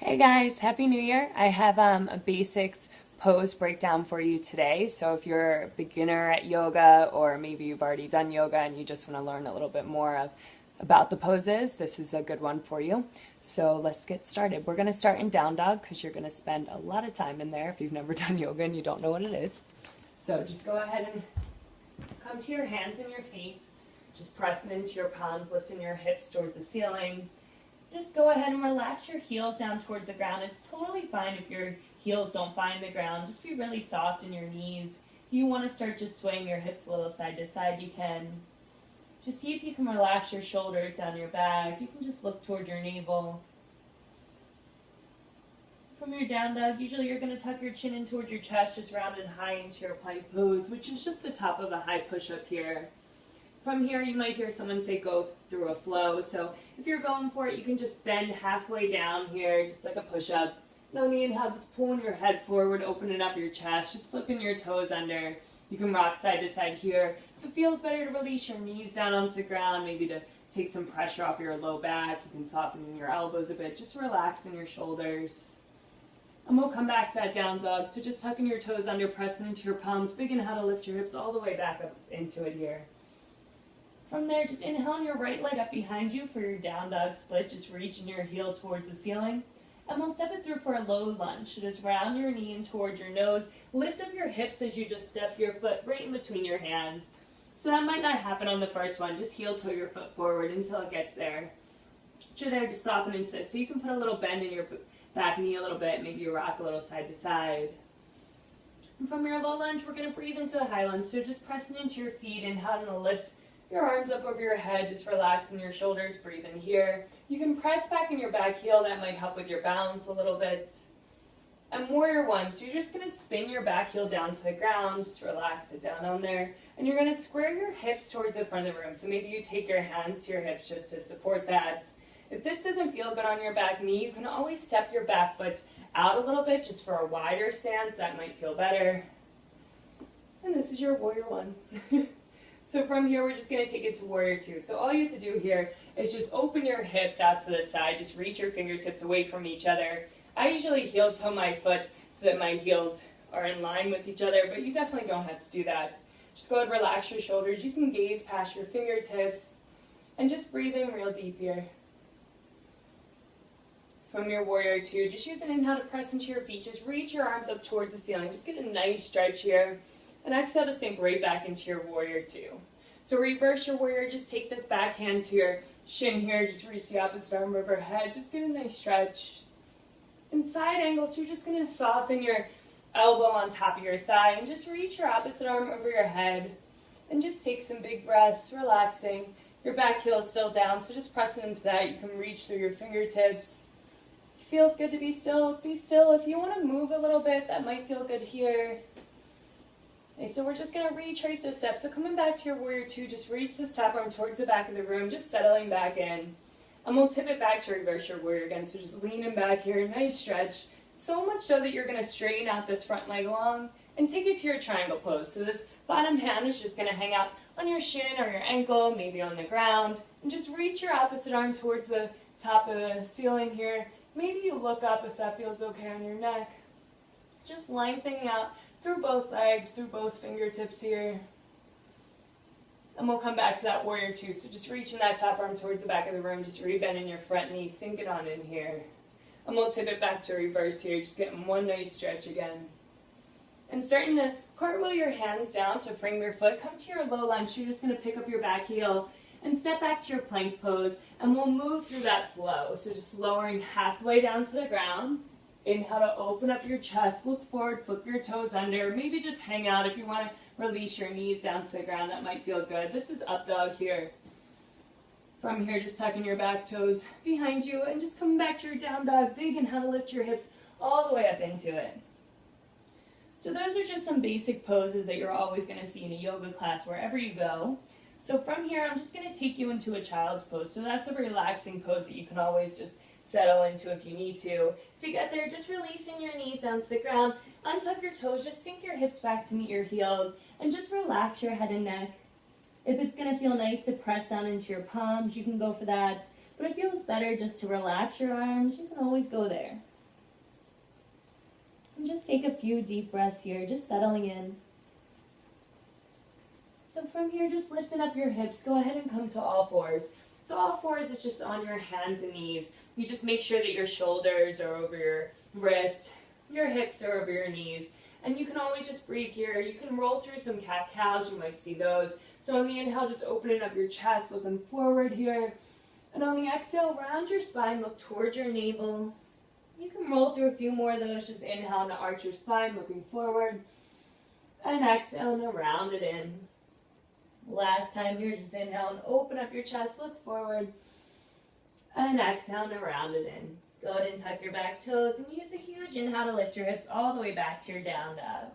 Hey guys, Happy New Year. I have a basics pose breakdown for you today. So if you're a beginner at yoga or maybe you've already done yoga and you just want to learn a little bit more about the poses, this is a good one for you. So let's get started. We're going to start in down dog because you're going to spend a lot of time in there if you've never done yoga and you don't know what it is. So just go ahead and come to your hands and your feet. Just pressing into your palms, lifting your hips towards the ceiling. Just go ahead and relax your heels down towards the ground. It's totally fine if your heels don't find the ground. Just be really soft in your knees. If you want to start just swaying your hips a little side to side, you can. Just see if you can relax your shoulders down your back. You can just look toward your navel. From your down dog, usually you're going to tuck your chin in towards your chest, just rounded high into your plank pose, which is just the top of a high push-up here. From here, you might hear someone say go through a flow. So if you're going for it, you can just bend halfway down here, just like a push-up. No need to have this pulling your head forward, opening up your chest, just flipping your toes under. You can rock side to side here. If it feels better to release your knees down onto the ground, maybe to take some pressure off your low back, you can soften your elbows a bit, just relaxing your shoulders. And we'll come back to that down dog. So just tucking your toes under, pressing into your palms, big inhale to lift your hips all the way back up into it here. From there, just inhale your right leg up behind you for your down dog split. Just reaching your heel towards the ceiling. And we'll step it through for a low lunge. So just round your knee in towards your nose. Lift up your hips as you just step your foot right in between your hands. So that might not happen on the first one. Just heel toe your foot forward until it gets there. Once you're there, just soften into it. So you can put a little bend in your back knee a little bit. Maybe you rock a little side to side. And from your low lunge, we're going to breathe into the high lunge. So just pressing into your feet, inhaling to lift your arms up over your head, just relaxing your shoulders, breathe in here. You can press back in your back heel, that might help with your balance a little bit. And warrior one, so you're just going to spin your back heel down to the ground, just relax it down on there. And you're going to square your hips towards the front of the room. So maybe you take your hands to your hips just to support that. If this doesn't feel good on your back knee, you can always step your back foot out a little bit just for a wider stance, that might feel better. And this is your warrior one. So from here, we're just going to take it to warrior two. So all you have to do here is just open your hips out to the side. Just reach your fingertips away from each other. I usually heel toe my foot so that my heels are in line with each other, but you definitely don't have to do that. Just go ahead and relax your shoulders. You can gaze past your fingertips and just breathe in real deep here. From your warrior two, just use an inhale to press into your feet. Just reach your arms up towards the ceiling. Just get a nice stretch here. And exhale to sink right back into your warrior two. So reverse your warrior, just take this back hand to your shin here, just reach the opposite arm overhead, just get a nice stretch. And side angle, so you're just going to soften your elbow on top of your thigh and just reach your opposite arm over your head. And just take some big breaths, relaxing. Your back heel is still down, so just pressing into that. You can reach through your fingertips. If it feels good to be still, be still. If you want to move a little bit, that might feel good here. Okay, so we're just going to retrace those steps. So coming back to your warrior two, just reach this top arm towards the back of the room, just settling back in. And we'll tip it back to reverse your warrior again. So just leaning back here, nice stretch. So much so that you're going to straighten out this front leg long and take it to your triangle pose. So this bottom hand is just going to hang out on your shin or your ankle, maybe on the ground. And just reach your opposite arm towards the top of the ceiling here. Maybe you look up if that feels okay on your neck. Just lengthening out through both legs, through both fingertips here. And we'll come back to that warrior two. So just reaching that top arm towards the back of the room, just rebending your front knee, sink it on in here. And we'll tip it back to reverse here, just getting one nice stretch again. And starting to cartwheel your hands down to frame your foot. Come to your low lunge. You're just going to pick up your back heel and step back to your plank pose. And we'll move through that flow. So just lowering halfway down to the ground. Inhale to open up your chest, look forward, flip your toes under, maybe just hang out if you want to release your knees down to the ground, that might feel good. This is up dog here. From here, just tucking your back toes behind you and just coming back to your down dog, big inhale to lift your hips all the way up into it. So those are just some basic poses that you're always going to see in a yoga class wherever you go. So from here, I'm just going to take you into a child's pose. So that's a relaxing pose that you can always just settle into if you need to. To get there, just releasing your knees down to the ground, untuck your toes, just sink your hips back to meet your heels, and just relax your head and neck. If it's going to feel nice to press down into your palms, you can go for that. But it feels better just to relax your arms. You can always go there. And just take a few deep breaths here, just settling in. So from here, just lifting up your hips, go ahead and come to all fours. So all fours is just on your hands and knees. You just make sure that your shoulders are over your wrist, your hips are over your knees. And you can always just breathe here. You can roll through some cat-cows, you might see those. So on the inhale, just opening up your chest, looking forward here. And on the exhale, round your spine, look towards your navel. You can roll through a few more of those. Just inhale to arch your spine, looking forward. And exhale to round it in. Last time here, just inhale and open up your chest, look forward. And exhale to round it in. Go ahead and tuck your back toes and use a huge inhale to lift your hips all the way back to your down dog.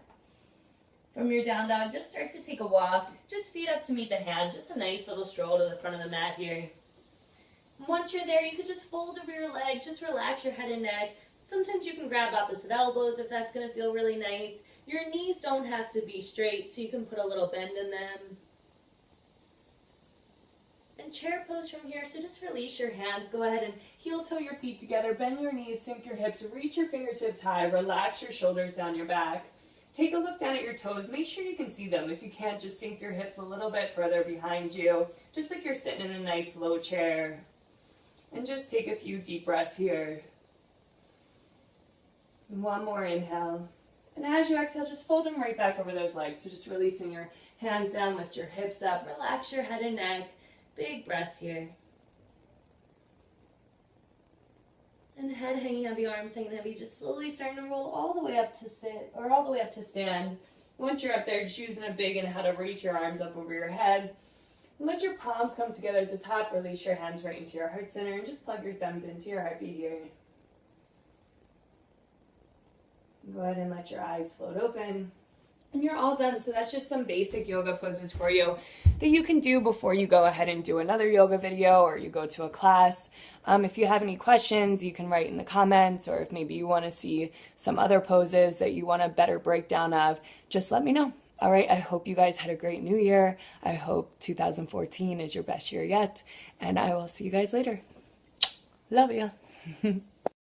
From your down dog, just start to take a walk. Just feet up to meet the hands. Just a nice little stroll to the front of the mat here. Once you're there, you can just fold over your legs. Just relax your head and neck. Sometimes you can grab opposite elbows if that's going to feel really nice. Your knees don't have to be straight, so you can put a little bend in them. And chair pose from here, so just release your hands. Go ahead and heel toe your feet together, bend your knees, sink your hips, reach your fingertips high, relax your shoulders down your back. Take a look down at your toes, make sure you can see them. If you can't, just sink your hips a little bit further behind you, just like you're sitting in a nice low chair. And just take a few deep breaths here. And one more inhale. And as you exhale, just fold them right back over those legs. So just releasing your hands down, lift your hips up, relax your head and neck. Big breaths here. And head hanging heavy, arms hanging heavy, just slowly starting to roll all the way up to sit, or all the way up to stand. Once you're up there, just using a big inhale to reach your arms up over your head. Let your palms come together at the top, release your hands right into your heart center, and just plug your thumbs into your heartbeat here. Go ahead and let your eyes float open. And you're all done. So that's just some basic yoga poses for you that you can do before you go ahead and do another yoga video or you go to a class. If you have any questions, you can write in the comments, or if maybe you want to see some other poses that you want a better breakdown of, just let me know. All right, I hope you guys had a great new year. I hope 2014 is your best year yet, and I will see you guys later. Love you.